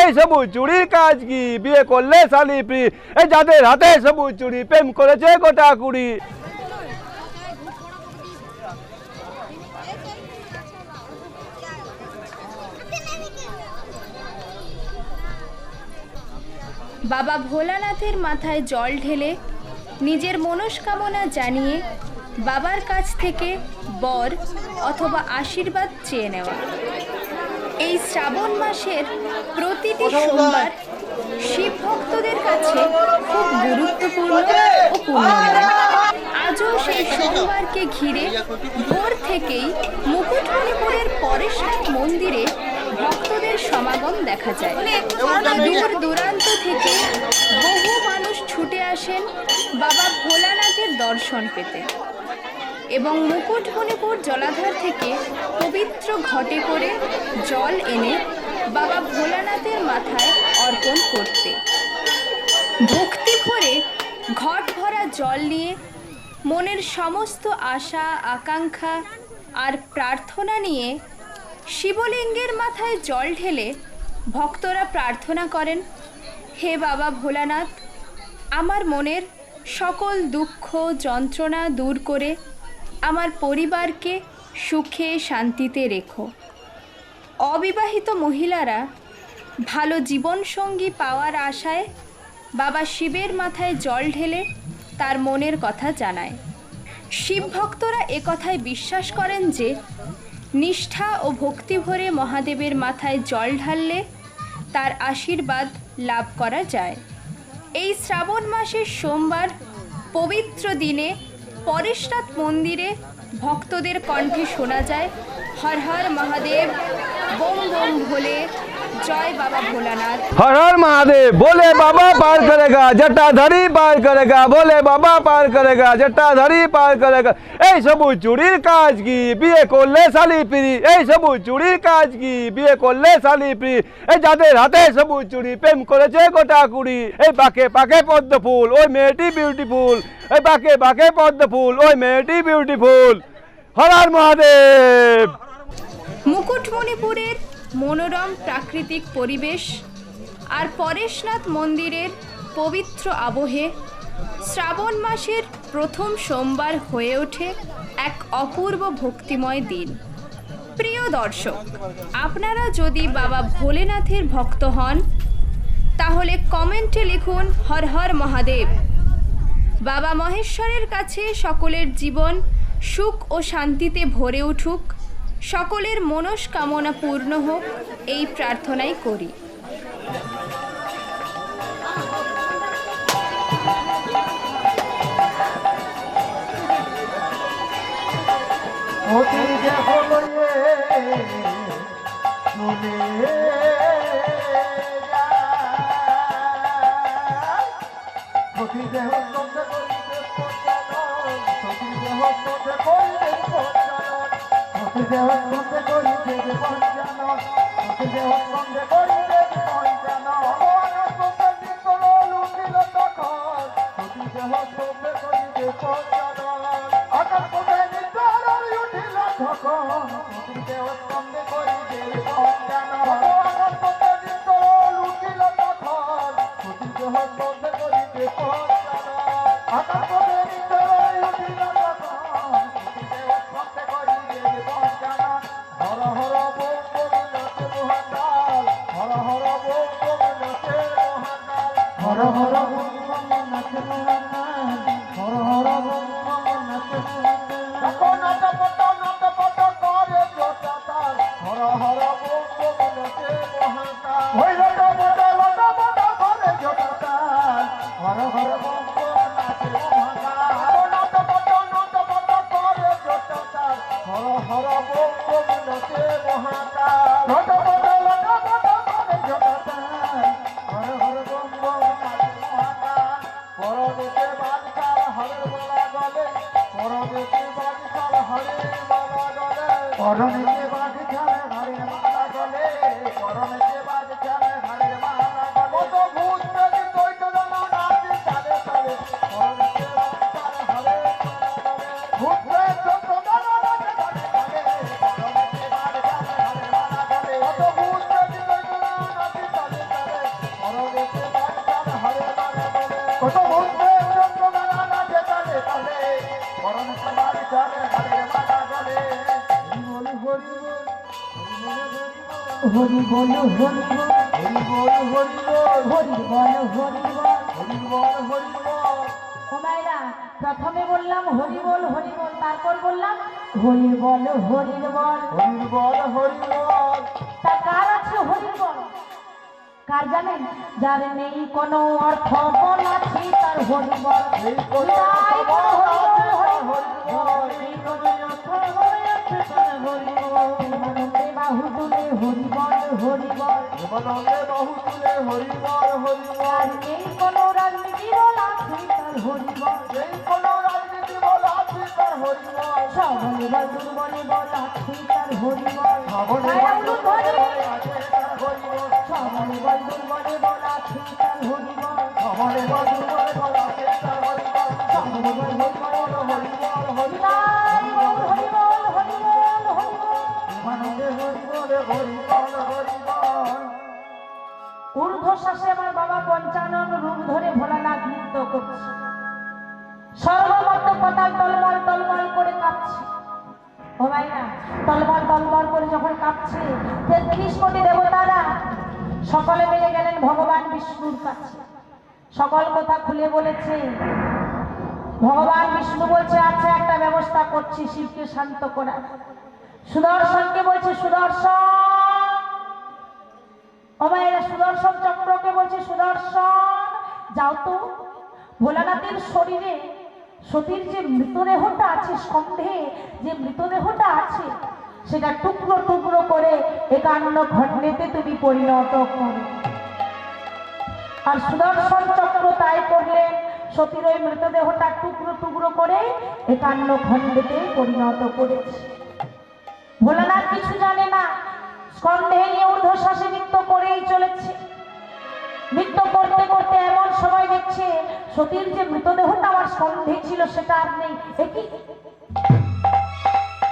এই সবুজ চুড়ির কাজ কি? বিয়ে করলে শালি প্রি, এই যাদের হাতে সবুজ চুড়ি প্রেম করেছে গোটা কুড়ি। বাবা ভোলানাথের মাথায় জল ঢেলে নিজের মনস্কামনা জানিয়ে বাবার কাছ থেকে বর অথবা আশীর্বাদ চেয়ে নেওয়া। এই শ্রাবণ মাসের প্রতিটি সোমবার শিব ভক্তদের কাছে খুব গুরুত্বপূর্ণ ও পুণ্যময়। আজও সেই সোমবারকে ঘিরে ভোর থেকেই মুকুটমণিপুরের পরেশনাথ মন্দিরে ভক্তদের সমাগম দেখা যায়। দূর দূরান্ত থেকে বহু মানুষ ছুটে আসেন বাবা ভোলানাথের দর্শন পেতে এবং মুকুটমণিপুর জলাধার থেকে পবিত্র ঘটে করে জল এনে বাবা ভোলানাথের মাথায় অর্পণ করতে। ভক্তি ভরে ঘট ভরা জল নিয়ে মনের সমস্ত আশা আকাঙ্ক্ষা আর প্রার্থনা নিয়ে শিবলিঙ্গের মাথায় জল ঢেলে ভক্তরা প্রার্থনা করেন, হে বাবা ভোলানাথ, আমার মনের সকল দুঃখ যন্ত্রণা দূর করে আমার পরিবারকে সুখে শান্তিতে রেখো। অবিবাহিত মহিলারা ভালো জীবনসঙ্গী পাওয়ার আশায় বাবা শিবের মাথায় জল ঢেলে তার মনের কথা জানায়। শিব ভক্তরা একথায় বিশ্বাস করেন যে নিষ্ঠা ও ভক্তি ভরে মহাদেবের মাথায় জল ঢাললে তার আশীর্বাদ লাভ করা যায়। এই শ্রাবণ মাসের সোমবার পবিত্র দিনে পরেশনাথ মন্দিরে ভক্তদের কণ্ঠে শোনা যায়, হর হর মহাদেব, বোম বোম ভোলে, জয় বাবা ভোলানাথ। हर हर महादेव, बोले बाबा पार करेगा, जटाधारी पार करेगा, बोले बाबा पार करेगा, जटाधारी पार करेगा। এই সবুজ চুড়ির কাজ কি? বিয়ে করলে শালি প্রি, এই সবুজ চুড়ির কাজ কি? বিয়ে করলে শালি প্রি, এই যাদের হাতে সবুজ চুড়ি প্রেম করেছে গোটা কুড়ি। এই বাঁকে বাঁকে পদ্ম ফুল, ওই মেয়েটি বিউটিফুল, এই বাঁকে বাঁকে পদ্ম ফুল, ওই মেয়েটি বিউটিফুল। হর হর মহাদেব। মুকুটমণিপুরের মনোরম প্রাকৃতিক পরিবেশ আর পরেশনাথ মন্দিরের পবিত্র আবহে শ্রাবণ মাসের প্রথম সোমবার হয়ে ওঠে এক অপূর্ব ভক্তিময় দিন। প্রিয় দর্শক, আপনারা যদি বাবা ভোলেনাথের ভক্ত হন তাহলে কমেন্টে লিখুন হর হর মহাদেব। বাবা মহেশ্বরের কাছে সকলের জীবন সুখ ও শান্তিতে ভরে উঠুক, সকলের মনস্কামনা পূর্ণ হোক, এই প্রার্থনাই করি। হরি বল হরি বল হরি বল হরি বল হরি বল হরি বল হরি বল হরি বল। ও মায়েরা, প্রথমে বললাম হরি বল হরি বল, তারপর বললাম হরি বল হরি বল। হরি বল হরি বল। তা কার আছে হরি বল? কার জানেন? যার নেই কোনো অর্থ বল আছে তার হরি বল। এই কোনো তাই কোনো হরি বল, হরি বল। এই কোনো অর্থ বল আছে তার হরি বল। প্রেমানন্দে বাহু তুলে হরি বল হরি বল। প্রেমানন্দে বাহু তুলে হরি বল হরি বল। আর নেই কোনো রাজনীতি বল আছে তার হরি বল। এই কোনো রাজনীতি বল আছে তার হরি বল। সবলে বল দুর্বলে বল আছে তার হরি বল। সবলে আয় বল আউলু ধরে। দুর্বলে আছে তার হরি বল। সবলে বল দুর্বলে বল আছে তার হরি বল। সবলে বল দুর্বলে বল আছে তার হরি বল। সবলে বল হরি বল হরি বল। তাই বল হরি বল হরি বল হরি বল। প্রেমানন্দে হরি বল হরি বল হরি বল। ঊর্ধ্বশ্বাসে আমার বাবা পঞ্চানন রূপ ধরে ভোলানাথ নৃত্য করছে। সর্বমত পাতাল টলমল টলমল করে কাঁপছে। ও ভাই না, টলমল টলমল করে যখন কাঁপছে, ৩৩ কোটি দেবতারা সকলে মিলে গেলেন ভগবান বিষ্ণুর কাছে। সকল কথা খুলে বলেছে। ভগবান বিষ্ণু বলছে, আচ্ছা একটা ব্যবস্থা করছি শিবকে শান্ত করা। সুদর্শনকে বলছে, সুদর্শন। ও ভাইরা, সুদর্শন চক্রকে বলছে, সুদর্শন যাও তো ভোলানাথের শরীরে সতীর যে মৃতদেহটা আছে, সন্ধে যে মৃতদেহটা আছে, সেটা টুকরো টুকরো করে ৫১ খণ্ডেতে তুমি পরিণত করো। আর সুদর্শন চক্র তাই করলেন, সতীর ওই মৃতদেহটা টুকরো টুকরো করে ৫১ খণ্ডেতে পরিণত করেছে। ভোলানাথ কিছু জানে না, স্কন্ধে নিয়ে ঊর্ধ্বশ্বাসে নৃত্য করেই চলেছে। নৃত্য করতে করতে এমন সময় দেখছে সতীর যে মৃতদেহটা আমার স্কন্ধে ছিল সেটা আর নেই। একই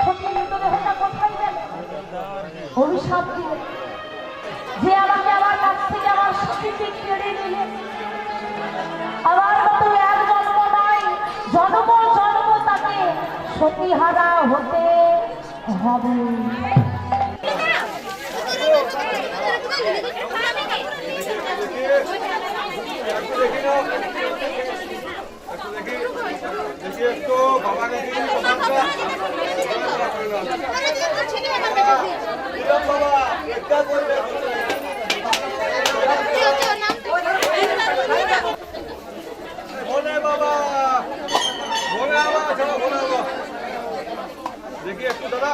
সতীর মৃতদেহটা কোথায় গেল? অভিশাপ দিলেন যে আমাকে আমার কাছ থেকে আমার সতীকে কেড়ে নিলে আমার মতো এক জন্ম নয়, জন্ম জন্ম তাকে সতীহারা হতে হবে। দেখি একটু দাদা